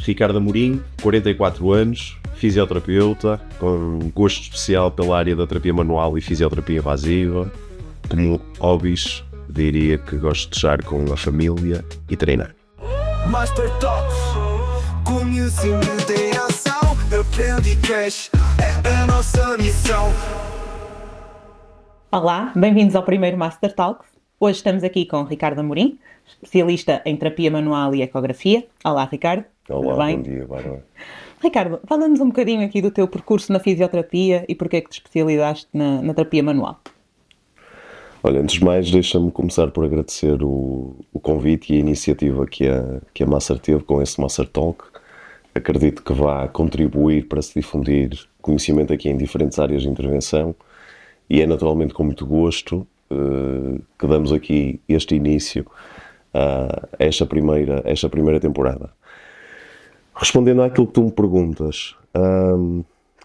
Ricardo Amorim, 44 anos, fisioterapeuta, com gosto especial pela área da terapia manual e fisioterapia invasiva. Como hobbies, diria que gosto de estar com a família e treinar. Master Talks, conhecimento em ação, aprende e cresce, é a nossa missão. Olá, bem-vindos ao primeiro Master Talks. Hoje estamos aqui com Ricardo Amorim, especialista em terapia manual e ecografia. Olá, Ricardo. Olá, bem? Bom dia, Bárbara. Ricardo, fala-nos um bocadinho aqui do teu percurso na fisioterapia e porque é que te especializaste na terapia manual. Olha, antes de mais, deixa-me começar por agradecer o convite e a iniciativa que a Master teve com esse Master Talk. Acredito que vá contribuir para se difundir conhecimento aqui em diferentes áreas de intervenção e é naturalmente com muito gosto que damos aqui este início a esta primeira temporada. Respondendo àquilo que tu me perguntas,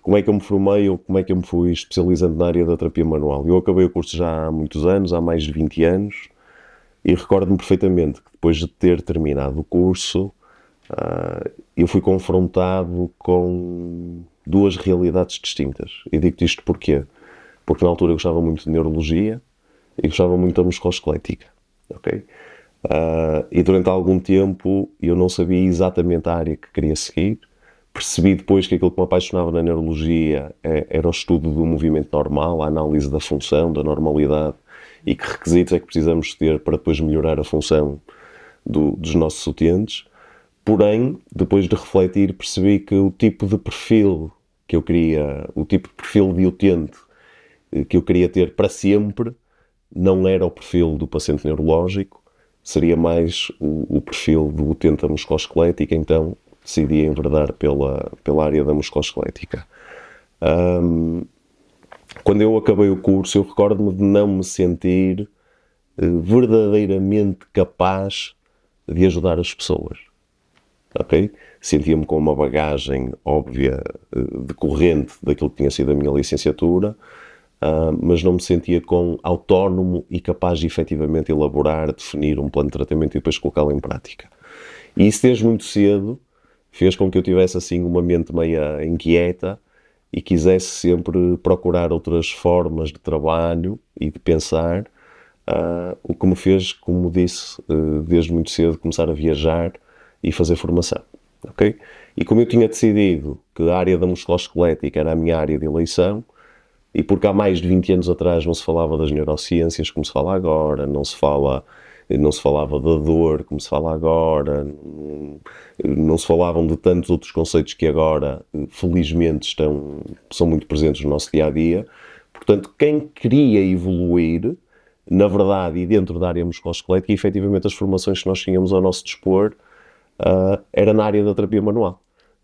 como é que eu me formei ou como é que eu me fui especializando na área da terapia manual? Eu acabei o curso já há muitos anos, há mais de 20 anos, e recordo-me perfeitamente que depois de ter terminado o curso, eu fui confrontado com duas realidades distintas. E digo-te isto porquê? Porque na altura eu gostava muito de neurologia e gostava muito da musculoesquelética, ok? E durante algum tempo eu não sabia exatamente a área que queria seguir. Percebi depois que aquilo que me apaixonava na neurologia era o estudo do movimento normal, a análise da função, da normalidade e que requisitos é que precisamos ter para depois melhorar a função dos nossos utentes. Porém, depois de refletir, percebi que o tipo de perfil que eu queria, o tipo de perfil de utente que eu queria ter para sempre, não era o perfil do paciente neurológico, seria mais o perfil do utente da musculoesquelética, então decidi enverdar pela área da musculoesquelética. Quando eu acabei o curso, eu recordo-me de não me sentir verdadeiramente capaz de ajudar as pessoas. Okay? Sentia-me com uma bagagem óbvia decorrente daquilo que tinha sido a minha licenciatura, mas não me sentia autónomo e capaz de efetivamente elaborar, definir um plano de tratamento e depois colocá-lo em prática. E isso desde muito cedo fez com que eu tivesse assim uma mente meia inquieta e quisesse sempre procurar outras formas de trabalho e de pensar, o que me fez, como disse, desde muito cedo começar a viajar e fazer formação. Okay? E como eu tinha decidido que a área da musculoesquelética era a minha área de eleição, e porque há mais de 20 anos atrás não se falava das neurociências como se fala agora, não se falava da dor como se fala agora, não se falavam de tantos outros conceitos que agora, felizmente, são muito presentes no nosso dia-a-dia. Portanto, quem queria evoluir, na verdade, e dentro da área musculoesquelética, efetivamente as formações que nós tínhamos ao nosso dispor era na área da terapia manual.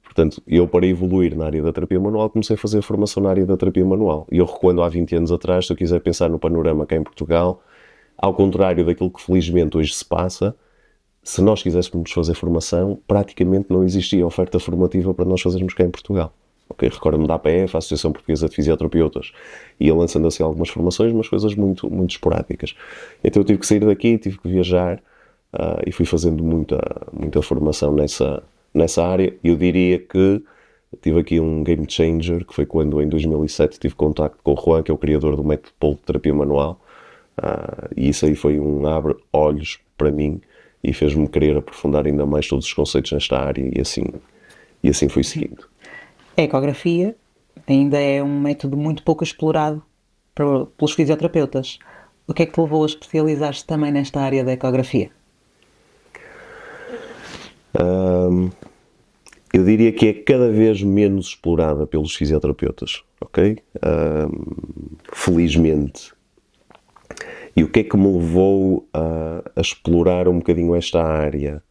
Portanto, eu para evoluir na área da terapia manual comecei a fazer formação na área da terapia manual. E eu recuando há 20 anos atrás, se eu quiser pensar no panorama cá em Portugal, ao contrário daquilo que felizmente hoje se passa, se nós quiséssemos fazer formação, praticamente não existia oferta formativa para nós fazermos cá em Portugal. Okay? Recordo-me da APF, a Associação Portuguesa de Fisioterapeutas, ia lançando assim algumas formações, mas coisas muito, muito esporádicas. Então eu tive que sair daqui, tive que viajar e fui fazendo muita formação nessa área. Eu diria que tive aqui um game changer, que foi quando em 2007 tive contacto com o Juan, que é o criador do método POL de terapia manual, e isso aí foi um abre-olhos para mim e fez-me querer aprofundar ainda mais todos os conceitos nesta área e assim fui seguindo. A ecografia ainda é um método muito pouco explorado pelos fisioterapeutas. O que é que te levou a especializar-te também nesta área da ecografia? Eu diria que é cada vez menos explorada pelos fisioterapeutas, ok? Felizmente. E o que é que me levou a explorar um bocadinho esta área?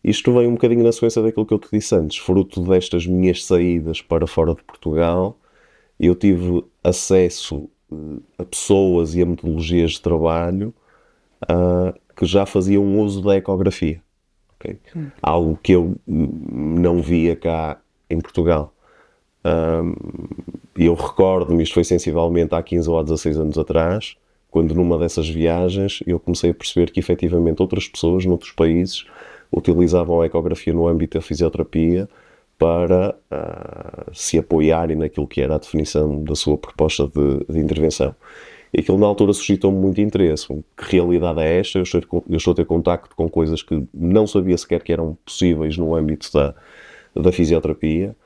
Isto veio um bocadinho na sequência daquilo que eu te disse antes. Fruto destas minhas saídas para fora de Portugal, eu tive acesso a pessoas e a metodologias de trabalho que já faziam uso da ecografia. Okay? Algo que eu não via cá em Portugal. Eu recordo-me, isto foi sensivelmente há 15 ou há 16 anos atrás, quando numa dessas viagens eu comecei a perceber que efetivamente outras pessoas noutros países utilizavam a ecografia no âmbito da fisioterapia para se apoiarem naquilo que era a definição da sua proposta de intervenção. E aquilo na altura suscitou-me muito interesse. Que realidade é esta? Eu estou a ter contacto com coisas que não sabia sequer que eram possíveis no âmbito da fisioterapia.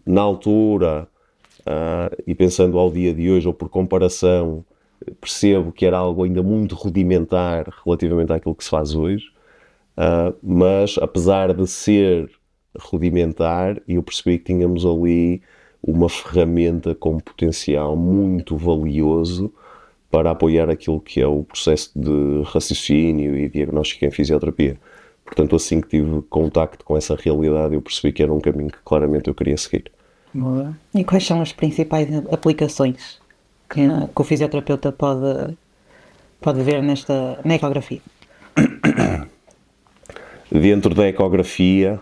Na altura, e pensando ao dia de hoje, ou por comparação, percebo que era algo ainda muito rudimentar relativamente àquilo que se faz hoje, mas apesar de ser rudimentar, eu percebi que tínhamos ali uma ferramenta com potencial muito valioso para apoiar aquilo que é o processo de raciocínio e diagnóstico em fisioterapia. Portanto, assim que tive contacto com essa realidade, eu percebi que era um caminho que claramente eu queria seguir. Boa. E quais são as principais aplicações que o fisioterapeuta pode ver na ecografia? Dentro da ecografia,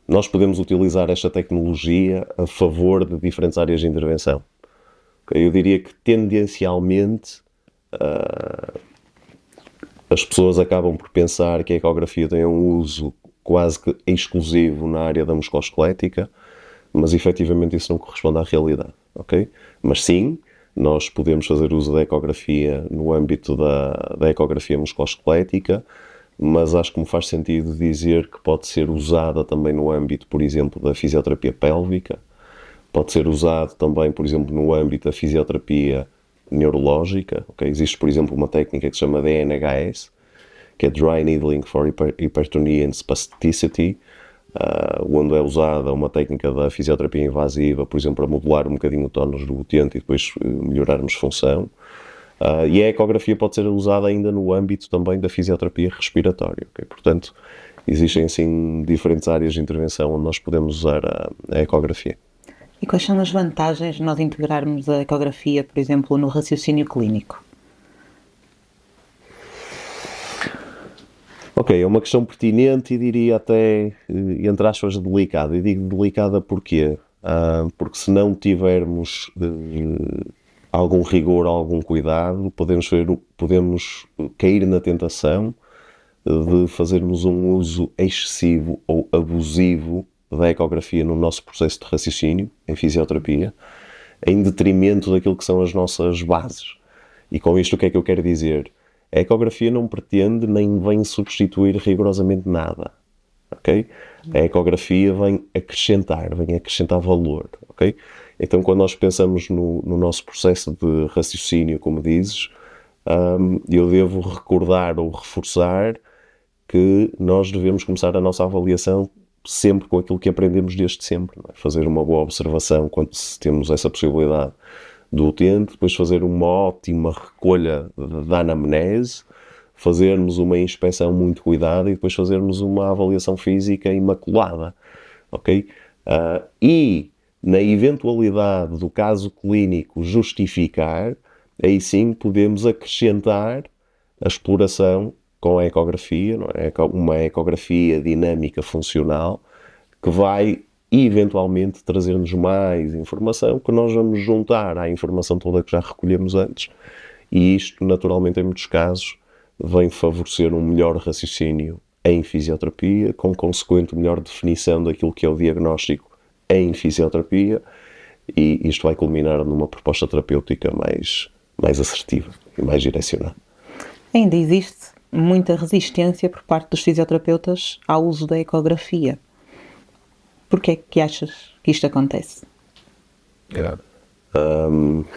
nós podemos utilizar esta tecnologia a favor de diferentes áreas de intervenção. Eu diria que tendencialmente as pessoas acabam por pensar que a ecografia tem um uso quase que exclusivo na área da musculoesquelética, mas efetivamente isso não corresponde à realidade, ok? Mas sim, nós podemos fazer uso da ecografia no âmbito da ecografia musculoesquelética, mas acho que me faz sentido dizer que pode ser usada também no âmbito, por exemplo, da fisioterapia pélvica, pode ser usado também, por exemplo, no âmbito da fisioterapia neurológica. Okay? Existe, por exemplo, uma técnica que se chama DNHS, que é Dry Needling for Hypertonia and Spasticity, onde é usada uma técnica da fisioterapia invasiva, por exemplo, para modular um bocadinho o tónus do utente e depois melhorarmos função. E a ecografia pode ser usada ainda no âmbito também da fisioterapia respiratória. Okay? Portanto, existem assim diferentes áreas de intervenção onde nós podemos usar a ecografia. E quais são as vantagens de nós integrarmos a ecografia, por exemplo, no raciocínio clínico? Ok, é uma questão pertinente e diria até, entre aspas, delicada. E digo delicada porquê? Porque se não tivermos algum rigor, algum cuidado, podemos cair na tentação de fazermos um uso excessivo ou abusivo da ecografia no nosso processo de raciocínio, em fisioterapia, em detrimento daquilo que são as nossas bases. E com isto o que é que eu quero dizer? A ecografia não pretende nem vem substituir rigorosamente nada, ok? A ecografia vem acrescentar valor, ok? Então, quando nós pensamos no nosso processo de raciocínio, como dizes, eu devo recordar ou reforçar que nós devemos começar a nossa avaliação sempre com aquilo que aprendemos desde sempre. Não é? Fazer uma boa observação quando temos essa possibilidade do utente, depois fazer uma ótima recolha da anamnese, fazermos uma inspeção muito cuidada e depois fazermos uma avaliação física imaculada, ok? E na eventualidade do caso clínico justificar, aí sim podemos acrescentar a exploração com a ecografia, não é? Uma ecografia dinâmica funcional que vai eventualmente trazer-nos mais informação que nós vamos juntar à informação toda que já recolhemos antes, e isto naturalmente em muitos casos vem favorecer um melhor raciocínio em fisioterapia, com consequente melhor definição daquilo que é o diagnóstico em fisioterapia, e isto vai culminar numa proposta terapêutica mais assertiva e mais direcionada. Ainda existe muita resistência por parte dos fisioterapeutas ao uso da ecografia. Porquê é que achas que isto acontece?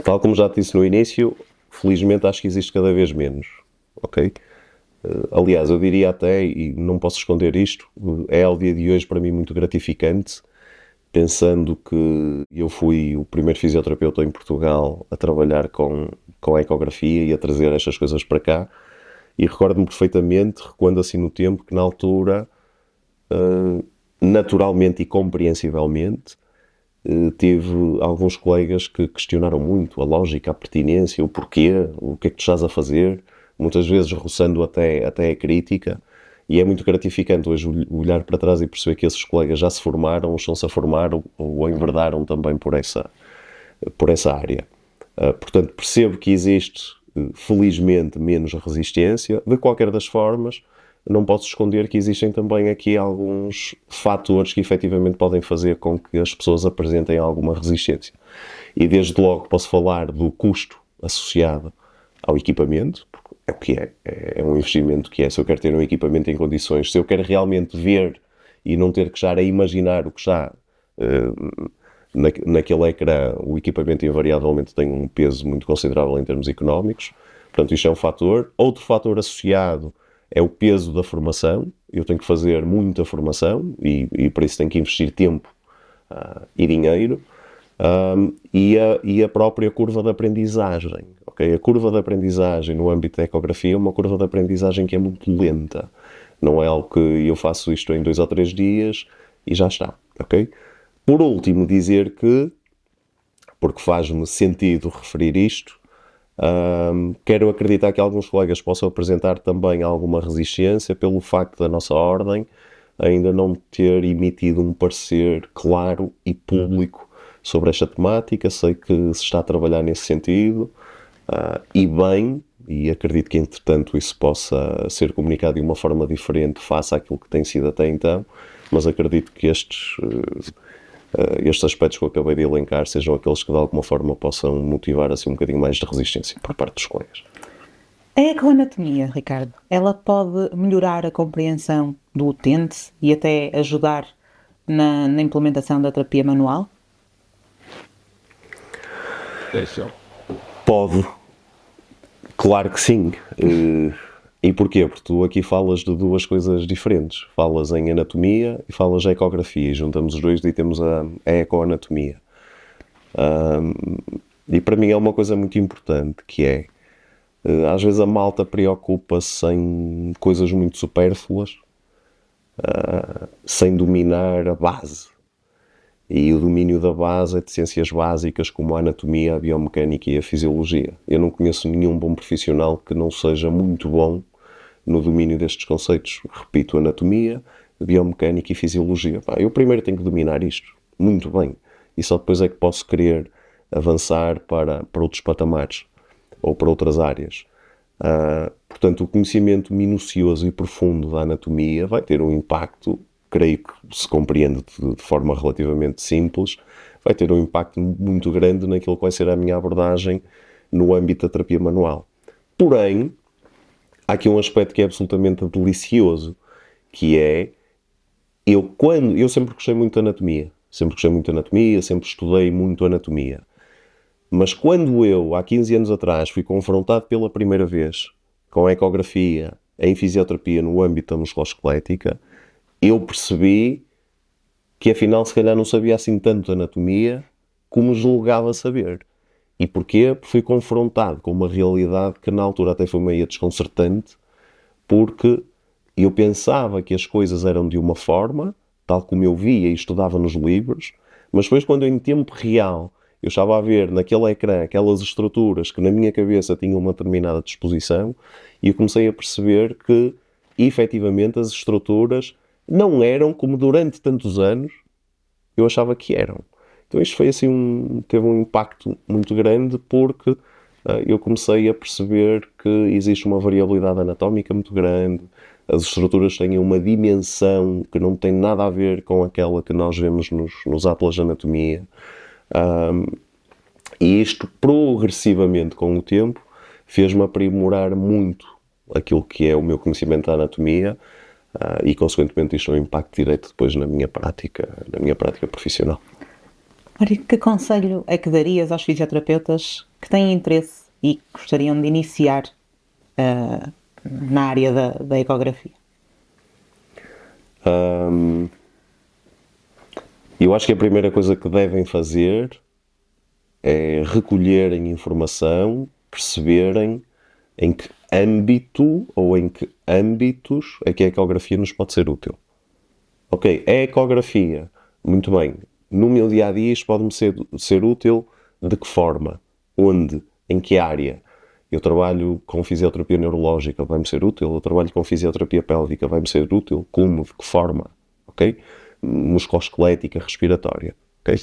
Tal como já te disse no início, felizmente acho que existe cada vez menos, ok? Aliás, eu diria até, e não posso esconder isto, é ao dia de hoje para mim muito gratificante, pensando que eu fui o primeiro fisioterapeuta em Portugal a trabalhar com a ecografia e a trazer estas coisas para cá, e recordo-me perfeitamente, recuando assim no tempo, que na altura, naturalmente e compreensivelmente, tive alguns colegas que questionaram muito a lógica, a pertinência, o porquê, o que é que tu estás a fazer, muitas vezes roçando até a crítica, e é muito gratificante hoje olhar para trás e perceber que esses colegas já se formaram, ou estão-se a formar, ou enverdaram também por essa área. Portanto, percebo que existe, felizmente, menos resistência. De qualquer das formas, não posso esconder que existem também aqui alguns fatores que efetivamente podem fazer com que as pessoas apresentem alguma resistência. E desde logo posso falar do custo associado ao equipamento, porque é o que é um investimento que é, se eu quero ter um equipamento em condições, se eu quero realmente ver e não ter que estar a imaginar o que está naquele ecrã, o equipamento invariavelmente tem um peso muito considerável em termos económicos, portanto isto é um fator. Outro fator associado é o peso da formação, eu tenho que fazer muita formação e para isso tenho que investir tempo e dinheiro. E a própria curva de aprendizagem. Okay? A curva de aprendizagem no âmbito da ecografia é uma curva de aprendizagem que é muito lenta. Não é algo que eu faço isto em 2 ou 3 dias e já está. Okay? Por último, dizer que, porque faz-me sentido referir isto, quero acreditar que alguns colegas possam apresentar também alguma resistência pelo facto da nossa ordem ainda não ter emitido um parecer claro e público sobre esta temática. Sei que se está a trabalhar nesse sentido, e bem, e acredito que entretanto isso possa ser comunicado de uma forma diferente face àquilo que tem sido até então, mas acredito que estes aspectos que eu acabei de elencar sejam aqueles que de alguma forma possam motivar assim um bocadinho mais de resistência por parte dos colegas. A ecoanatomia, Ricardo, ela pode melhorar a compreensão do utente e até ajudar na implementação da terapia manual? Pode. Claro que sim. E porquê? Porque tu aqui falas de 2 coisas diferentes. Falas em anatomia e falas em ecografia. E juntamos os dois e temos a ecoanatomia. E para mim é uma coisa muito importante, que é, às vezes a malta preocupa-se em coisas muito supérfluas, sem dominar a base. E o domínio da base é de ciências básicas como a anatomia, a biomecânica e a fisiologia. Eu não conheço nenhum bom profissional que não seja muito bom no domínio destes conceitos. Repito, anatomia, biomecânica e fisiologia. Eu primeiro tenho que dominar isto muito bem e só depois é que posso querer avançar para outros patamares ou para outras áreas. Portanto, o conhecimento minucioso e profundo da anatomia vai ter um impacto, creio que se compreende de forma relativamente simples, vai ter um impacto muito grande naquilo que vai ser a minha abordagem no âmbito da terapia manual. Porém, há aqui um aspecto que é absolutamente delicioso, que é, eu sempre gostei muito de anatomia, sempre estudei muito anatomia, mas quando eu, há 15 anos atrás, fui confrontado pela primeira vez com a ecografia em fisioterapia no âmbito da musculoesquelética, eu percebi que afinal se calhar não sabia assim tanto de anatomia como julgava saber. E porquê? Porque fui confrontado com uma realidade que na altura até foi meio desconcertante, porque eu pensava que as coisas eram de uma forma, tal como eu via e estudava nos livros, mas depois quando em tempo real eu estava a ver naquele ecrã aquelas estruturas que na minha cabeça tinham uma determinada disposição, e eu comecei a perceber que efetivamente as estruturas não eram como durante tantos anos eu achava que eram. Então isto foi assim teve um impacto muito grande, porque eu comecei a perceber que existe uma variabilidade anatómica muito grande, as estruturas têm uma dimensão que não tem nada a ver com aquela que nós vemos nos atlas de anatomia, e isto progressivamente com o tempo fez-me aprimorar muito aquilo que é o meu conhecimento da anatomia, e consequentemente isto tem um impacto direto depois na minha prática profissional. Mário, que conselho é que darias aos fisioterapeutas que têm interesse e que gostariam de iniciar na área da ecografia? Eu acho que a primeira coisa que devem fazer é recolherem informação, perceberem em que âmbito ou em que âmbitos é que a ecografia nos pode ser útil. Ok, a ecografia, muito bem, no meu dia-a-dia isto pode-me ser útil de que forma? Onde? Em que área? Eu trabalho com fisioterapia neurológica, vai-me ser útil. Eu trabalho com fisioterapia pélvica, vai-me ser útil. Como? De que forma? Ok? Musculoesquelética, respiratória. Ok?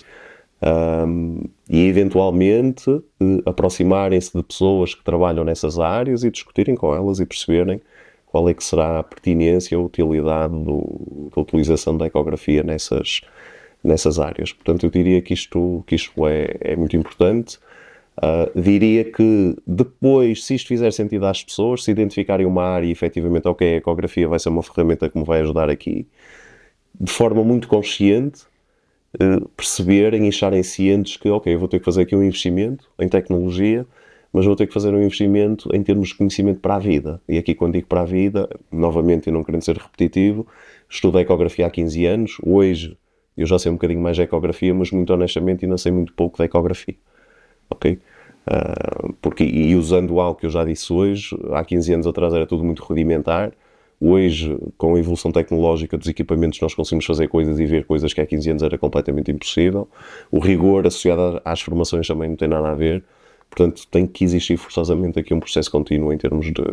E eventualmente aproximarem-se de pessoas que trabalham nessas áreas e discutirem com elas e perceberem qual é que será a pertinência, a utilidade da utilização da ecografia nessas áreas. Portanto, eu diria que isto é muito importante. Diria que depois, se isto fizer sentido às pessoas, se identificarem uma área e efetivamente, ok, a ecografia vai ser uma ferramenta que me vai ajudar aqui, de forma muito consciente, perceberem e acharem cientes que, ok, eu vou ter que fazer aqui um investimento em tecnologia, mas vou ter que fazer um investimento em termos de conhecimento para a vida. E aqui, quando digo para a vida, novamente, eu não querendo ser repetitivo, estudo a ecografia há 15 anos, hoje eu já sei um bocadinho mais de ecografia, mas muito honestamente ainda sei muito pouco da ecografia. Ok? E usando algo que eu já disse hoje, há 15 anos atrás era tudo muito rudimentar. Hoje, com a evolução tecnológica dos equipamentos, nós conseguimos fazer coisas e ver coisas que há 15 anos era completamente impossível. O rigor associado às formações também não tem nada a ver. Portanto, tem que existir forçosamente aqui um processo contínuo em termos de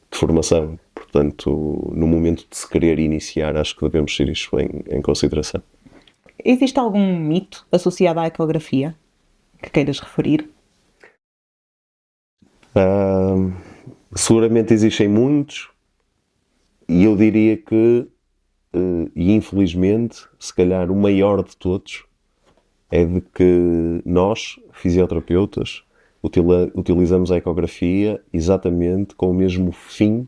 formação. Portanto, no momento de se querer iniciar, acho que devemos ter isto em consideração. Existe algum mito associado à ecografia que queiras referir? Seguramente existem muitos, e eu diria que, e infelizmente, se calhar o maior de todos, é de que nós, fisioterapeutas, utilizamos a ecografia exatamente com o mesmo fim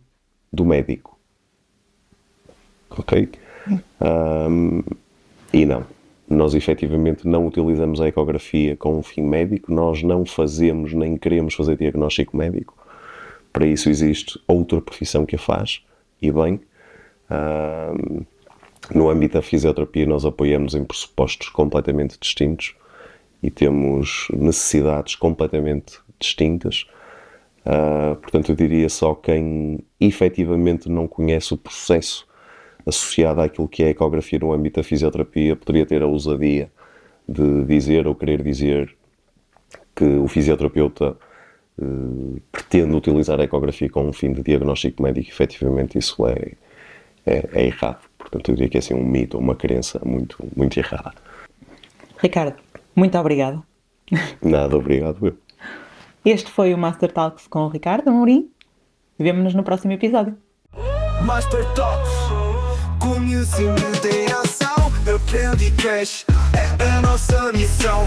do médico. Ok? E não. Nós efetivamente não utilizamos a ecografia com um fim médico, nós não fazemos nem queremos fazer diagnóstico médico. Para isso existe outra profissão que a faz, e bem. No âmbito da fisioterapia nós apoiamos em pressupostos completamente distintos e temos necessidades completamente distintas. Portanto, eu diria só quem efetivamente não conhece o processo associado àquilo que é a ecografia no âmbito da fisioterapia poderia ter a ousadia de dizer ou querer dizer que o fisioterapeuta pretende utilizar a ecografia com um fim de diagnóstico médico. Efetivamente isso é errado. Portanto, eu diria que é assim um mito, uma crença muito, muito errada. Ricardo, muito obrigado. Nada, obrigado eu. Este foi o Master Talks com o Ricardo Amorim. Vemo-nos no próximo episódio. Master Talks, conhecimento em ação, aprende e cresce, é a nossa missão.